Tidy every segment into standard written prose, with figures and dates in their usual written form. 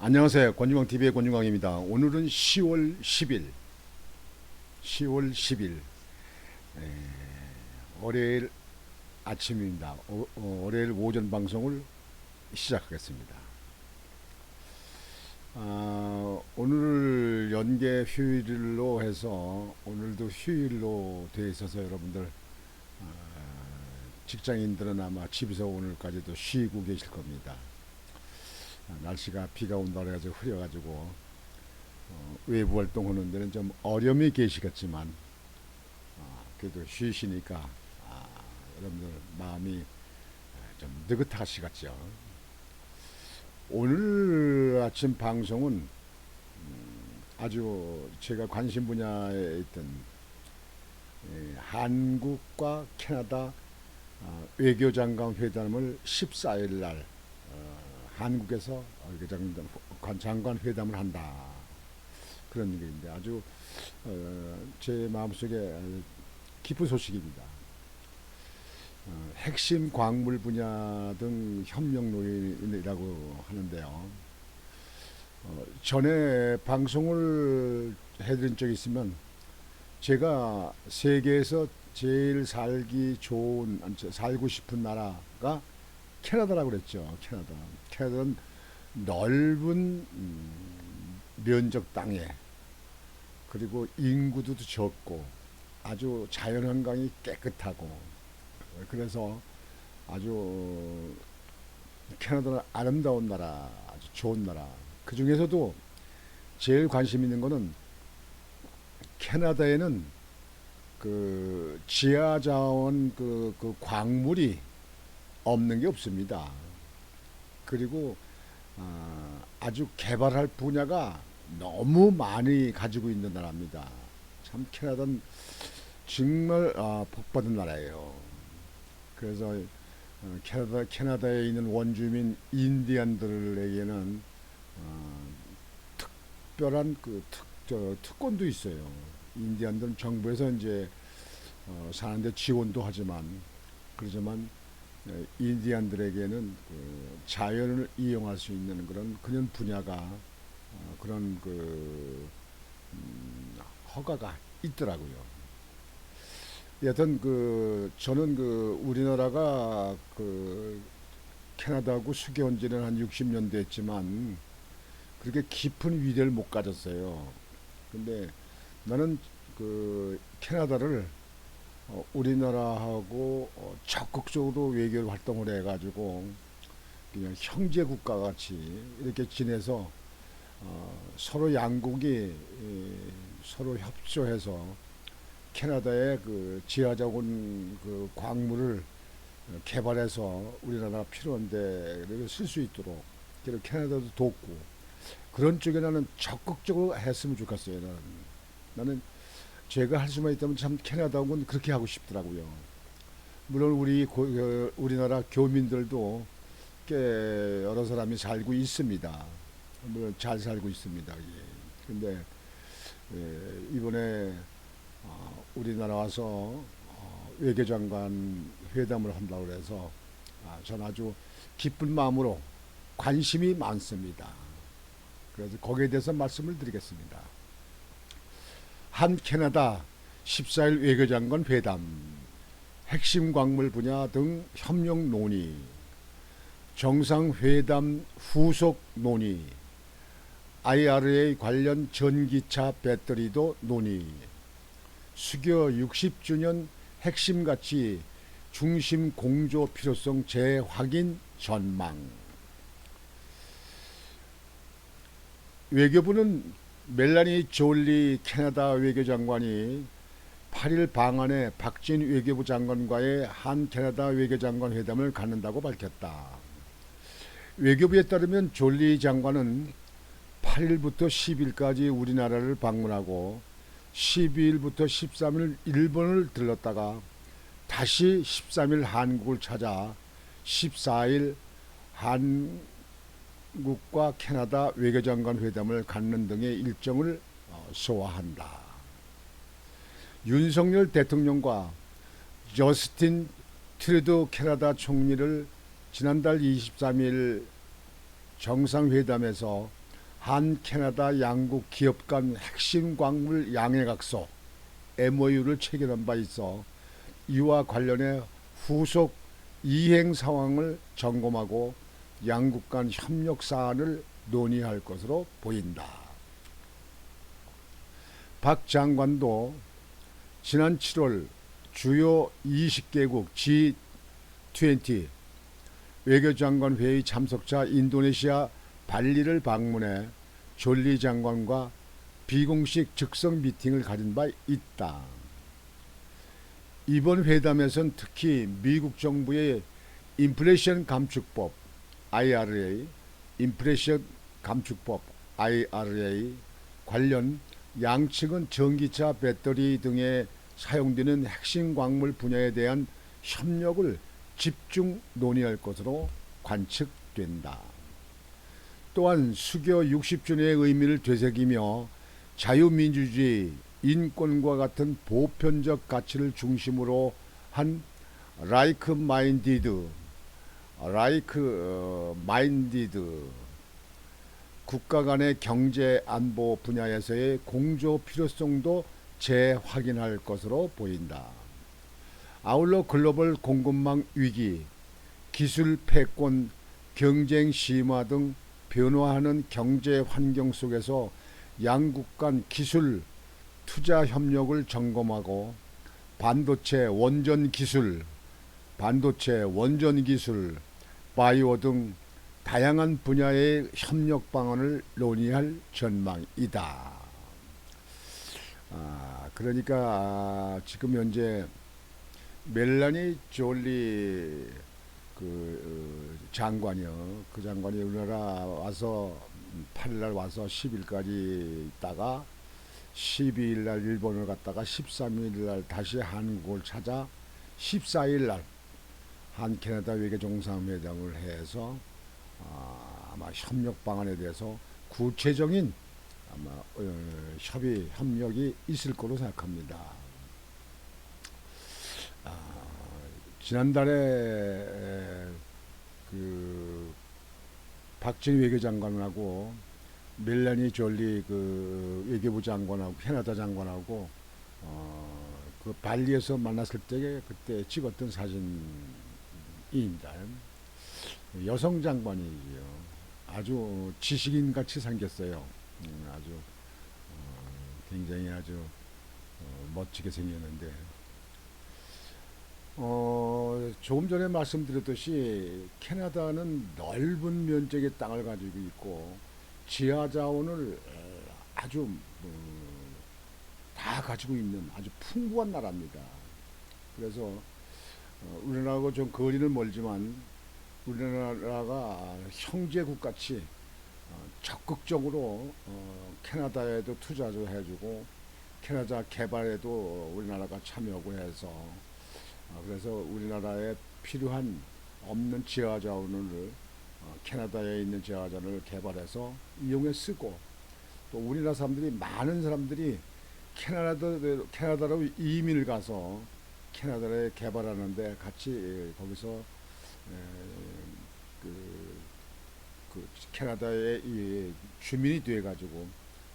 안녕하세요. 권중광TV의 권중광입니다. 오늘은 10월 10일, 월요일 아침입니다. 월요일 오전 방송을 시작하겠습니다. 오늘 연계 휴일로 해서 오늘도 휴일로 되어 있어서 여러분들 직장인들은 아마 집에서 오늘까지도 쉬고 계실 겁니다. 날씨가 비가 온다 그래가지고 흐려가지고 외부 활동하는 데는 좀 어려움이 계시겠지만 그래도 쉬시니까 여러분들 마음이 좀 느긋하시겠죠. 오늘 아침 방송은 아주 제가 관심 분야에 있던 한국과 캐나다 외교장관 회담을 14일 날 한국에서 장관 회담을 한다, 그런 얘기인데 아주 제 마음속에 기쁜 소식입니다. 핵심 광물 분야 등 협력 논의라고 하는데요. 전에 방송을 해드린 적이 있으면 제가 세계에서 제일 살고 싶은 나라가 캐나다라고 그랬죠. 캐나다는 넓은 면적 땅에, 그리고 인구도 적고 아주 자연환경이 깨끗하고, 그래서 아주 캐나다는 아름다운 나라, 아주 좋은 나라. 그 중에서도 제일 관심 있는 거는 캐나다에는 그 지하자원 그 광물이 없는 게 없습니다. 그리고 아주 개발할 분야가 너무 많이 가지고 있는 나라입니다. 참 캐나다는 정말 복받은 나라예요. 그래서 캐나다에 있는 원주민 인디안들에게는 특별한 특권도 있어요. 인디안들은 정부에서 이제 사는데 지원도 그러지만 인디안들에게는 그 자연을 이용할 수 있는 그런 분야가 그런 허가가 있더라고요. 여튼 저는 우리나라가 캐나다하고 수교한 지는 한 60년 됐지만 그렇게 깊은 위대를 못 가졌어요. 근데 나는 캐나다를 우리나라하고 적극적으로 외교 활동을 해가지고 그냥 형제 국가 같이 이렇게 지내서 서로 양국이 서로 협조해서 캐나다의 지하자원 광물을 개발해서 우리나라 필요한데 쓸 수 있도록 캐나다도 돕고, 그런 쪽에 나는 적극적으로 했으면 좋겠어요. 나는 제가 할 수만 있다면 참 캐나다하고는 그렇게 하고 싶더라고요. 물론 우리나라 교민들도 꽤 여러 사람이 살고 있습니다. 물론 잘 살고 있습니다. 근데 이번에 우리나라 와서 외교장관 회담을 한다고 해서 전 아주 기쁜 마음으로 관심이 많습니다. 그래서 거기에 대해서 말씀을 드리겠습니다. 한 캐나다 14일 외교장관 회담, 핵심 광물 분야 등 협력 논의, 정상회담 후속 논의, IRA 관련 전기차 배터리도 논의, 수교 60주년 핵심 가치 중심 공조 필요성 재확인 전망. 외교부는 멜라니 졸리 캐나다 외교장관이 8일 방한에 박진 외교부 장관과의 한 캐나다 외교장관 회담을 갖는다고 밝혔다. 외교부에 따르면 졸리 장관은 8일부터 10일까지 우리나라를 방문하고 12일부터 13일 일본을 들렀다가 다시 13일 한국을 찾아 14일 한국과 캐나다 외교장관 회담을 갖는 등의 일정을 소화한다. 윤석열 대통령과 저스틴 트루도 캐나다 총리를 지난달 23일 정상회담에서 한 캐나다 양국 기업 간 핵심 광물 양해각서 MOU를 체결한 바 있어 이와 관련해 후속 이행 상황을 점검하고 양국 간 협력 사안을 논의할 것으로 보인다. 박 장관도 지난 7월 주요 20개국 G20 외교장관 회의 참석자 인도네시아 발리를 방문해 졸리 장관과 비공식 즉석 미팅을 가진 바 있다. 이번 회담에선 특히 미국 정부의 인플레이션 감축법 IRA, 인플레이션 감축법 IRA 관련 양측은 전기차 배터리 등에 사용되는 핵심 광물 분야에 대한 협력을 집중 논의할 것으로 관측된다. 또한 수교 60주년의 의미를 되새기며 자유민주주의, 인권과 같은 보편적 가치를 중심으로 한 like minded 국가 간의 경제 안보 분야에서의 공조 필요성도 재확인할 것으로 보인다. 아울러 글로벌 공급망 위기, 기술 패권, 경쟁 심화 등 변화하는 경제 환경 속에서 양국 간 기술 투자 협력을 점검하고 반도체 원전 기술, 바이오 등 다양한 분야의 협력 방안을 논의할 전망이다. 그러니까 지금 현재 멜라니 졸리 장관이요. 그 장관이 우리나라 와서 8일날 와서 10일까지 있다가 12일날 일본을 갔다가 13일날 다시 한국을 찾아 14일날 한 캐나다 외교 정상회담을 해서 아마 협력 방안에 대해서 구체적인 아마 협력이 있을 거로 생각합니다. 지난달에 그 박정희 외교장관하고 멜라니 졸리 그 외교부 장관하고 캐나다 장관하고 그 발리에서 만났을 때 그때 찍었던 사진입니다. 여성 장관이지요. 아주 지식인 같이 생겼어요. 아주 굉장히 아주 멋지게 생겼는데 조금 전에 말씀드렸듯이 캐나다는 넓은 면적의 땅을 가지고 있고 지하 자원을 아주 다 가지고 있는 아주 풍부한 나라입니다. 그래서 우리나라하고 좀 거리는 멀지만 우리나라가 형제국 같이 적극적으로 캐나다에도 투자도 해주고 캐나다 개발에도 우리나라가 참여하고 해서 그래서 우리나라에 필요한 없는 지하 자원을 캐나다에 있는 지하 자원을 개발해서 이용해 쓰고 또 우리나라 사람들이 많은 사람들이 캐나다로 이민을 가서 캐나다에 개발하는데 같이 거기서 그 캐나다의 이 주민이 돼 가지고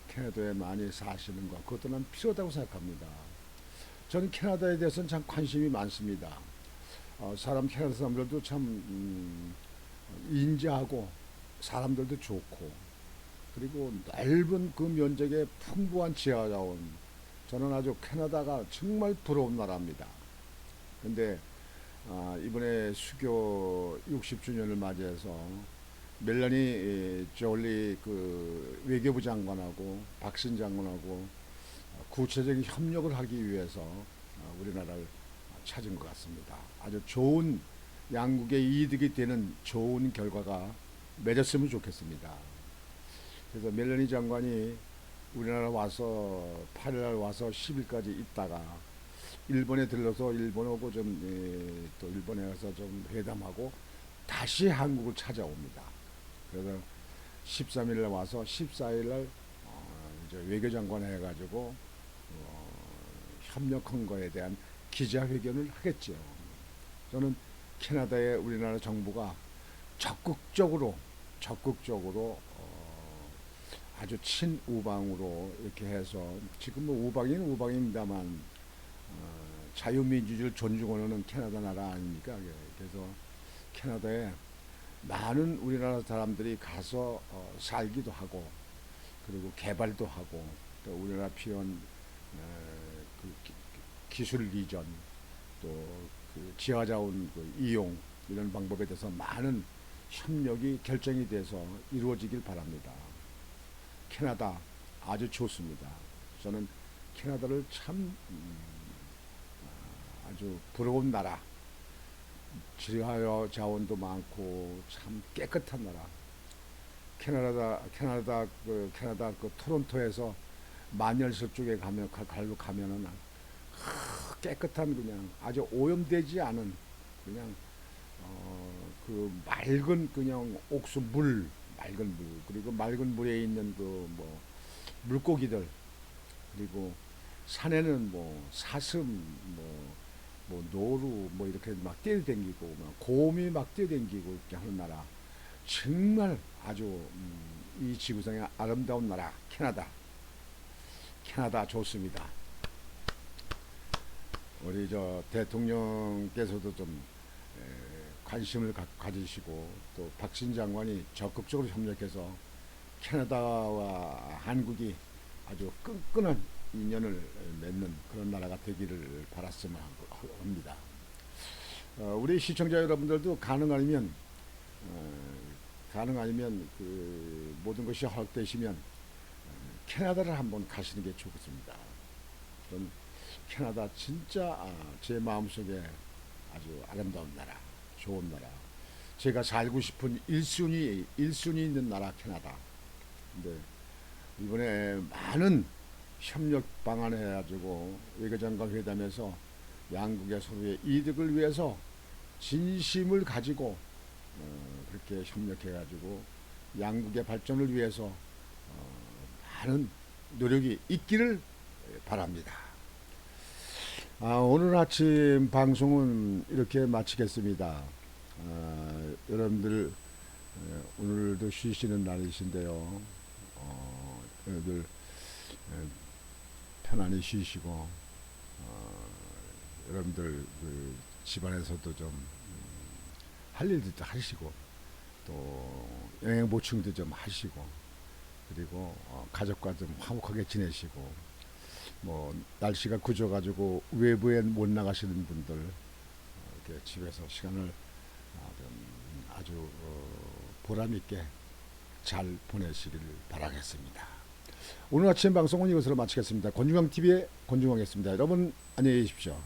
캐나다에 많이 사시는 것 그것도 난 필요하다고 생각합니다. 저는 캐나다에 대해서는 참 관심이 많습니다. 캐나다 사람들도 참 인자하고 사람들도 좋고 그리고 넓은 그 면적의 풍부한 지하자원 저는 아주 캐나다가 정말 부러운 나라입니다. 근데 이번에 수교 60주년을 맞이해서 멜라니 졸리 그 외교부 장관하고 박신 장관하고 구체적인 협력을 하기 위해서 우리나라를 찾은 것 같습니다. 아주 좋은 양국의 이득이 되는 좋은 결과가 맺었으면 좋겠습니다. 그래서 멜라니 장관이 우리나라 와서 8일날 와서 10일까지 있다가 일본에 들러서 일본하고 또 일본에 가서 좀 회담하고 다시 한국을 찾아옵니다. 그래서 13일날 와서 14일날 이제 외교장관 해가지고 협력한 거에 대한 기자회견을 하겠죠. 저는 캐나다의 우리나라 정부가 적극적으로 아주 친우방으로 이렇게 해서 지금 뭐 우방인 우방입니다만 자유민주주의를 존중하는 캐나다 나라 아닙니까? 그래서 캐나다에 많은 우리나라 사람들이 가서 살기도 하고 그리고 개발도 하고 또 우리나라 필요한 그 기술 이전 또 그 지하자원 그 이용 이런 방법에 대해서 많은 협력이 결정이 돼서 이루어지길 바랍니다. 캐나다 아주 좋습니다. 저는 캐나다를 참 아주 부러운 나라, 지하 자원도 많고 참 깨끗한 나라. 캐나다 그 토론토에서 만열설 쪽에 가면은 깨끗한 그냥 아주 오염되지 않은 그냥 그 맑은 그냥 옥수 물 맑은 물 그리고 맑은 물에 있는 그 뭐 물고기들 그리고 산에는 뭐 사슴 뭐 노루 뭐 이렇게 막 뛰어댕기고 막 곰이 막 뛰어댕기고 이렇게 하는 나라 정말 아주 이 지구상의 아름다운 나라 캐나다 좋습니다. 우리 저 대통령께서도 좀 관심을 가지시고 또 박신 장관이 적극적으로 협력해서 캐나다와 한국이 아주 끈끈한 인연을 맺는 그런 나라가 되기를 바랐으면 합니다. 우리 시청자 여러분들도 가능 아니면 그 모든 것이 헛되시면 캐나다를 한번 가시는 게 좋겠습니다. 저는 캐나다 진짜 제 마음속에 아주 아름다운 나라, 좋은 나라. 제가 살고 싶은 1순위 있는 나라 캐나다. 근데 이번에 많은 협력 방안을 해가지고 외교장관 회담에서 양국의 서로의 이득을 위해서 진심을 가지고 그렇게 협력해가지고 양국의 발전을 위해서 많은 노력이 있기를 바랍니다. 오늘 아침 방송은 이렇게 마치겠습니다. 여러분들 오늘도 쉬시는 날이신데요. 여러분들 편안히 쉬시고 여러분들 그 집안에서도 좀 할 일도 하시고 또 영양 보충도 좀 하시고 그리고 가족과 좀 화목하게 지내시고 뭐 날씨가 굳어가지고 외부에 못 나가시는 분들 이렇게 집에서 시간을 아주 보람 있게 잘 보내시길 바라겠습니다. 오늘 아침 방송은 이것으로 마치겠습니다. 권중광 TV의 권중광이었습니다. 여러분 안녕히 계십시오.